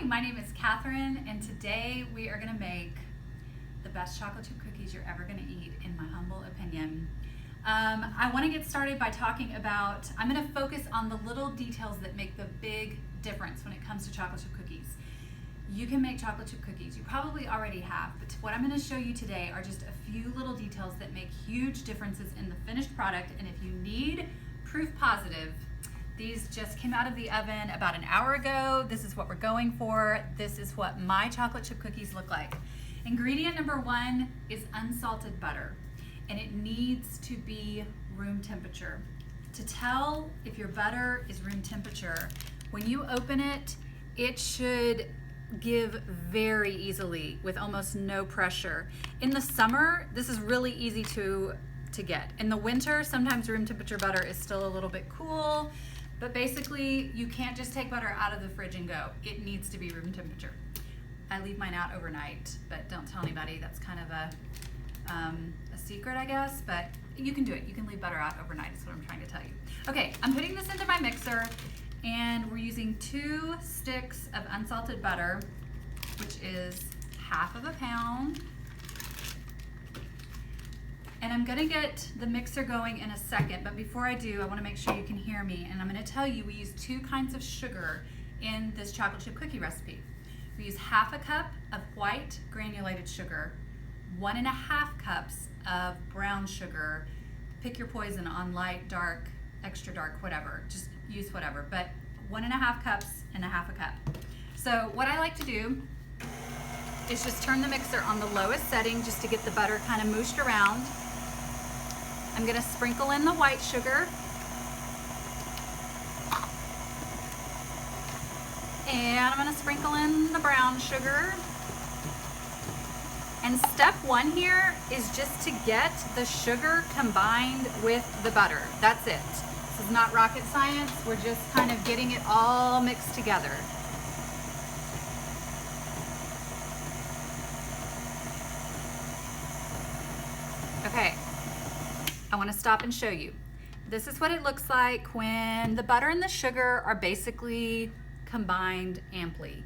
my name is Catherine, and today we are going to make the best chocolate chip cookies you're ever going to eat, in my humble opinion. I want to get started by talking about, I'm going to focus on the little details that make the big difference when it comes to chocolate chip cookies. You can make chocolate chip cookies, you probably already have, but what I'm going to show you today are just a few little details that make huge differences in the finished product. And if you need proof positive, these just came out of the oven about an hour ago. This is what we're going for. This is what my chocolate chip cookies look like. Ingredient number one is unsalted butter, and it needs to be room temperature. To tell if your butter is room temperature, when you open it, it should give very easily with almost no pressure. In the summer, this is really easy to get. In the winter, sometimes room temperature butter is still a little bit cool. But basically, you can't just take butter out of the fridge and go. It needs to be room temperature. I leave mine out overnight, but don't tell anybody. That's kind of a secret, I guess, but you can do it. You can leave butter out overnight is what I'm trying to tell you. Okay, I'm putting this into my mixer, and we're using 2 sticks of unsalted butter, which is half of a pound. And I'm gonna get the mixer going in a second, but before I do, I wanna make sure you can hear me. And I'm gonna tell you, we use 2 kinds of sugar in this chocolate chip cookie recipe. We use half a cup of white granulated sugar, 1.5 cups of brown sugar. Pick your poison on light, dark, extra dark, whatever. Just use whatever, but 1.5 cups and a half a cup. So what I like to do is just turn the mixer on the lowest setting just to get the butter kind of mooshed around. I'm gonna sprinkle in the white sugar. And I'm gonna sprinkle in the brown sugar. And step 1 here is just to get the sugar combined with the butter. That's it. This is not rocket science. We're just kind of getting it all mixed together. Okay. I want to stop and show you. This is what it looks like when the butter and the sugar are basically combined amply.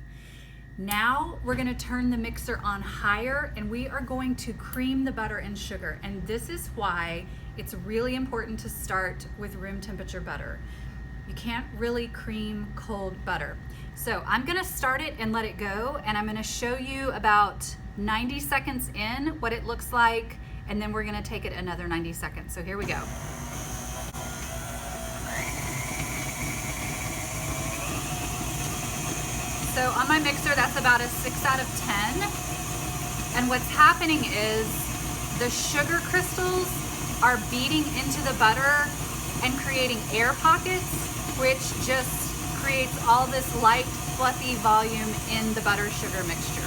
Now we're going to turn the mixer on higher, and we are going to cream the butter and sugar. And this is why it's really important to start with room temperature butter. You can't really cream cold butter. So I'm going to start it and let it go, and I'm going to show you about 90 seconds in what it looks like, and then we're gonna take it another 90 seconds. So here we go. So on my mixer, that's about a 6 out of 10. And what's happening is the sugar crystals are beating into the butter and creating air pockets, which just creates all this light, fluffy volume in the butter sugar mixture.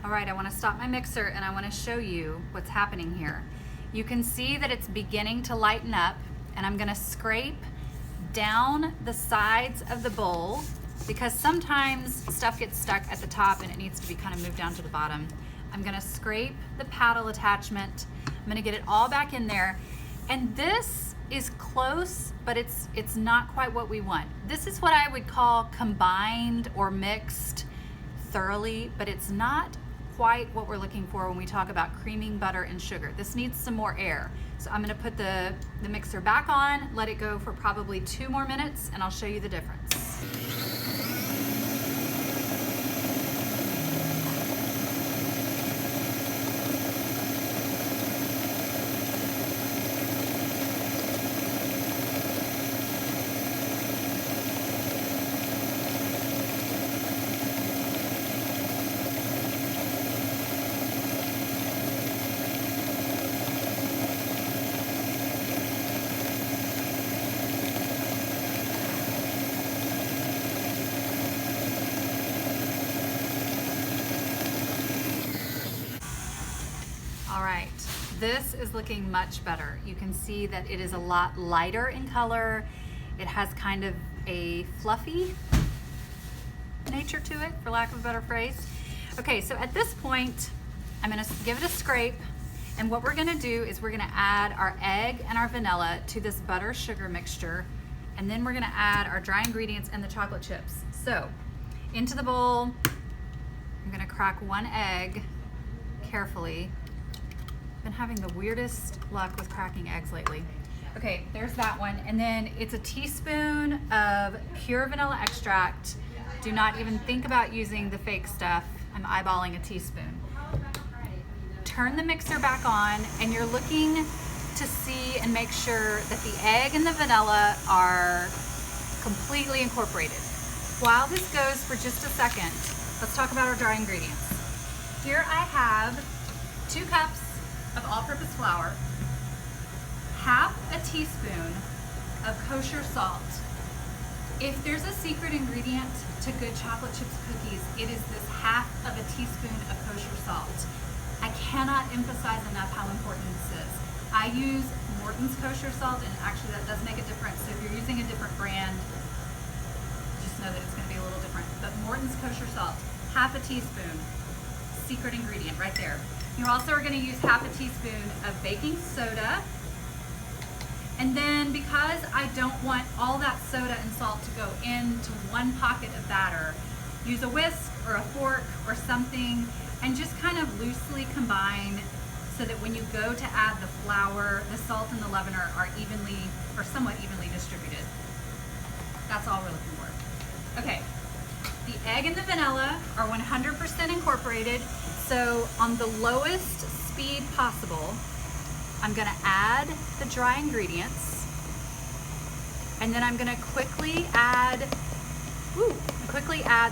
All right, I want to stop my mixer and I want to show you what's happening here. You can see that it's beginning to lighten up, and I'm going to scrape down the sides of the bowl because sometimes stuff gets stuck at the top and it needs to be kind of moved down to the bottom. I'm going to scrape the paddle attachment. I'm going to get it all back in there, and this is close, but it's not quite what we want. This is what I would call combined or mixed thoroughly, but it's not quite what we're looking for when we talk about creaming butter and sugar. This needs some more air. So I'm gonna put the mixer back on, let it go for probably 2 more minutes, and I'll show you the difference. this is looking much better. You can see that it is a lot lighter in color. It has kind of a fluffy nature to it, for lack of a better phrase. Okay, so at this point, I'm gonna give it a scrape, and what we're gonna do is we're gonna add our egg and our vanilla to this butter sugar mixture, and then we're gonna add our dry ingredients and the chocolate chips. So, into the bowl, I'm gonna crack one egg carefully. Been having the weirdest luck with cracking eggs lately. Okay, there's that one. And then it's a teaspoon of pure vanilla extract. Do not even think about using the fake stuff. I'm eyeballing a teaspoon. Turn the mixer back on, and you're looking to see and make sure that the egg and the vanilla are completely incorporated. While this goes for just a second, let's talk about our dry ingredients. Here I have 2 cups of all-purpose flour, half a teaspoon of kosher salt. If there's a secret ingredient to good chocolate chips cookies, it is this half of a teaspoon of kosher salt. I cannot emphasize enough how important this is. I use Morton's kosher salt, and actually that does make a difference. So if you're using a different brand, just know that it's going to be a little different. But Morton's kosher salt, half a teaspoon, secret ingredient right there. You also are going to use half a teaspoon of baking soda. And then because I don't want all that soda and salt to go into one pocket of batter, use a whisk or a fork or something and just kind of loosely combine so that when you go to add the flour, the salt and the leavener are evenly or somewhat evenly distributed. That's all we're looking for. Okay, the egg and the vanilla are 100% incorporated. So on the lowest speed possible, I'm gonna add the dry ingredients, and then I'm gonna quickly add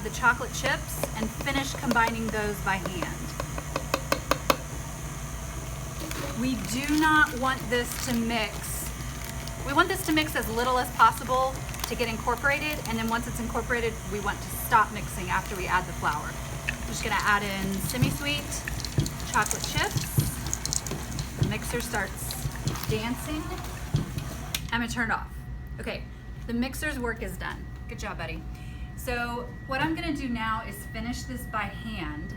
the chocolate chips and finish combining those by hand. We do not want this to mix. We want this to mix as little as possible to get incorporated, and then once it's incorporated, we want to stop mixing after we add the flour. I'm just gonna add in semi-sweet chocolate chips. The mixer starts dancing. I'm gonna turn it off. Okay, the mixer's work is done. Good job, buddy. So what I'm gonna do now is finish this by hand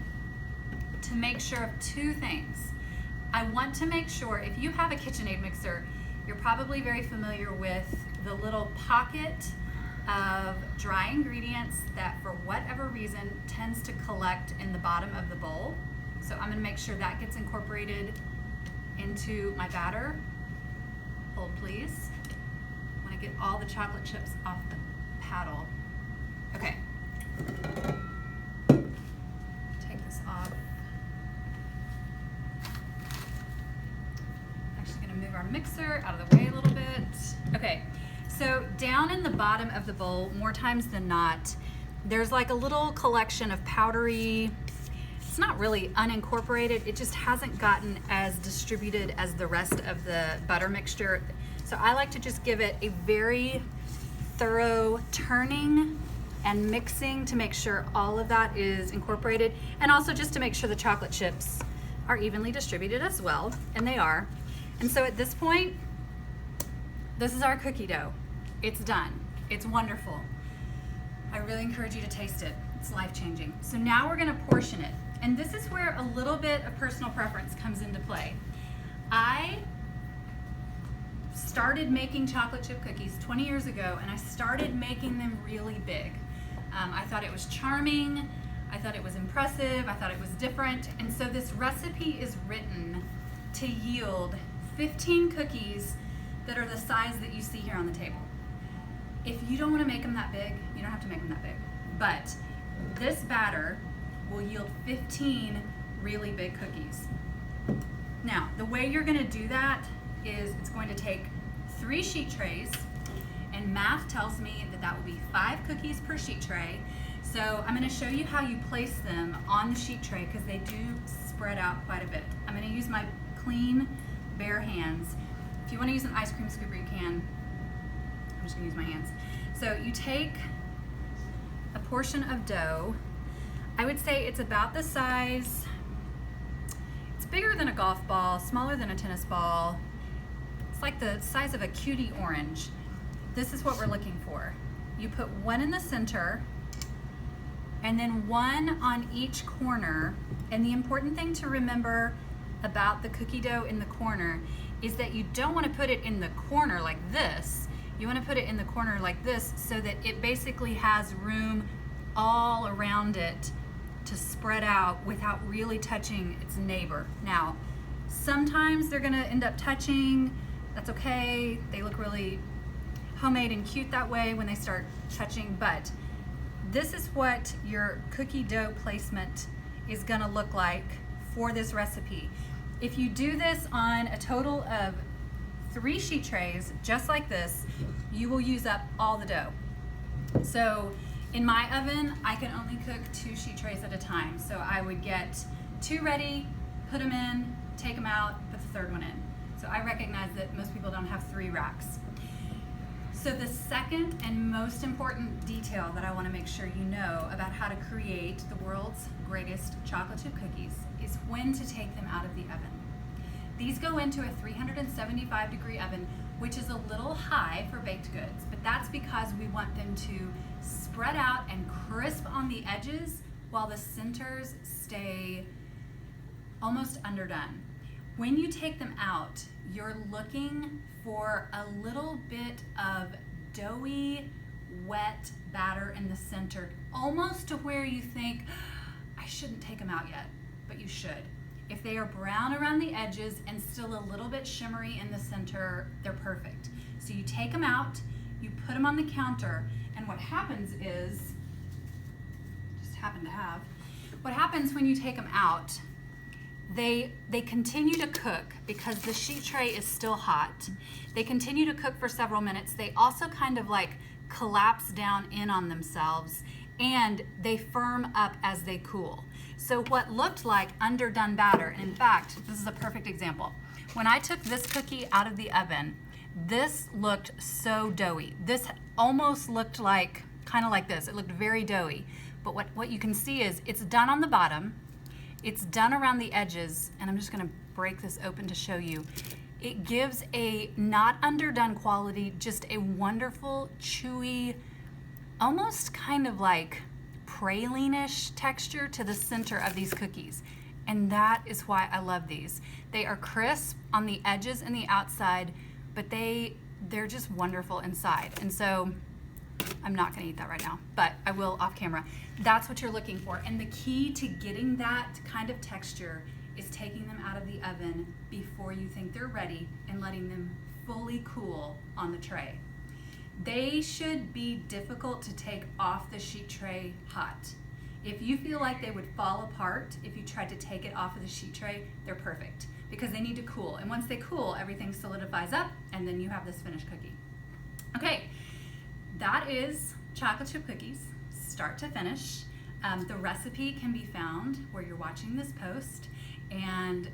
to make sure of 2 things. I want to make sure, if you have a KitchenAid mixer, you're probably very familiar with the little pocket of dry ingredients that for whatever reason tends to collect in the bottom of the bowl. So I'm gonna make sure that gets incorporated into my batter. Hold please. I wanna get all the chocolate chips off the paddle. Okay. Take this off. Actually gonna move our mixer out of the way a little bit. Okay. So down in the bottom of the bowl, more times than not, there's like a little collection of powdery, it's not really unincorporated, it just hasn't gotten as distributed as the rest of the butter mixture. So I like to just give it a very thorough turning and mixing to make sure all of that is incorporated, and also just to make sure the chocolate chips are evenly distributed as well, and they are. And so at this point, this is our cookie dough. It's done. It's wonderful. I really encourage you to taste it. It's life-changing. So now we're gonna portion it. And this is where a little bit of personal preference comes into play. I started making chocolate chip cookies 20 years ago, and I started making them really big. I thought it was charming. I thought it was impressive. I thought it was different. And so this recipe is written to yield 15 cookies that are the size that you see here on the table. If you don't want to make them that big, you don't have to make them that big. But this batter will yield 15 really big cookies. Now, the way you're going to do that is it's going to take 3 sheet trays, and math tells me that that will be 5 cookies per sheet tray. So I'm going to show you how you place them on the sheet tray because they do spread out quite a bit. I'm going to use my clean, bare hands. If you want to use an ice cream scooper, you can. I'm just gonna use my hands. So you take a portion of dough. I would say it's about the size, it's bigger than a golf ball, smaller than a tennis ball. It's like the size of a cutie orange. This is what we're looking for. You put one in the center and then one on each corner. And the important thing to remember about the cookie dough in the corner is that you don't want to put it in the corner like this. You want to put it in the corner like this so that it basically has room all around it to spread out without really touching its neighbor. Now, sometimes they're gonna end up touching. That's okay. They look really homemade and cute that way when they start touching, but this is what your cookie dough placement is gonna look like for this recipe. If you do this on a total of 3 sheet trays, just like this, you will use up all the dough. So in my oven, I can only cook 2 sheet trays at a time. So I would get 2 ready, put them in, take them out, put the 3rd one in. So I recognize that most people don't have 3 racks. So the second and most important detail that I want to make sure you know about how to create the world's greatest chocolate chip cookies is when to take them out of the oven. These go into a 375-degree oven, which is a little high for baked goods, but that's because we want them to spread out and crisp on the edges while the centers stay almost underdone. When you take them out, you're looking for a little bit of doughy, wet batter in the center, almost to where you think, I shouldn't take them out yet, but you should. If they are brown around the edges and still a little bit shimmery in the center, they're perfect. So you take them out, you put them on the counter, and what happens is, what happens when you take them out, they continue to cook because the sheet tray is still hot. They continue to cook for several minutes. They also kind of like collapse down in on themselves, and they firm up as they cool. So what looked like underdone batter, and in fact, this is a perfect example. When I took this cookie out of the oven, this looked so doughy. This almost looked like, kind of like this. It looked very doughy. But what you can see is it's done on the bottom, it's done around the edges, and I'm just gonna break this open to show you. It gives a not underdone quality, just a wonderful, chewy, almost kind of like praline-ish texture to the center of these cookies. And that is why I love these. They are crisp on the edges and the outside, but they're just wonderful inside. And so I'm not gonna eat that right now, but I will off camera. That's what you're looking for. And the key to getting that kind of texture is taking them out of the oven before you think they're ready and letting them fully cool on the tray. They should be difficult to take off the sheet tray hot. If you feel like they would fall apart if you tried to take it off of the sheet tray, they're perfect because they need to cool. And once they cool, everything solidifies up and then you have this finished cookie. Okay, that is chocolate chip cookies, start to finish. The recipe can be found where you're watching this post. And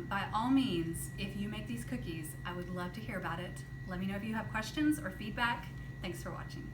by all means, if you make these cookies, I would love to hear about it. Let me know if you have questions or feedback. Thanks for watching.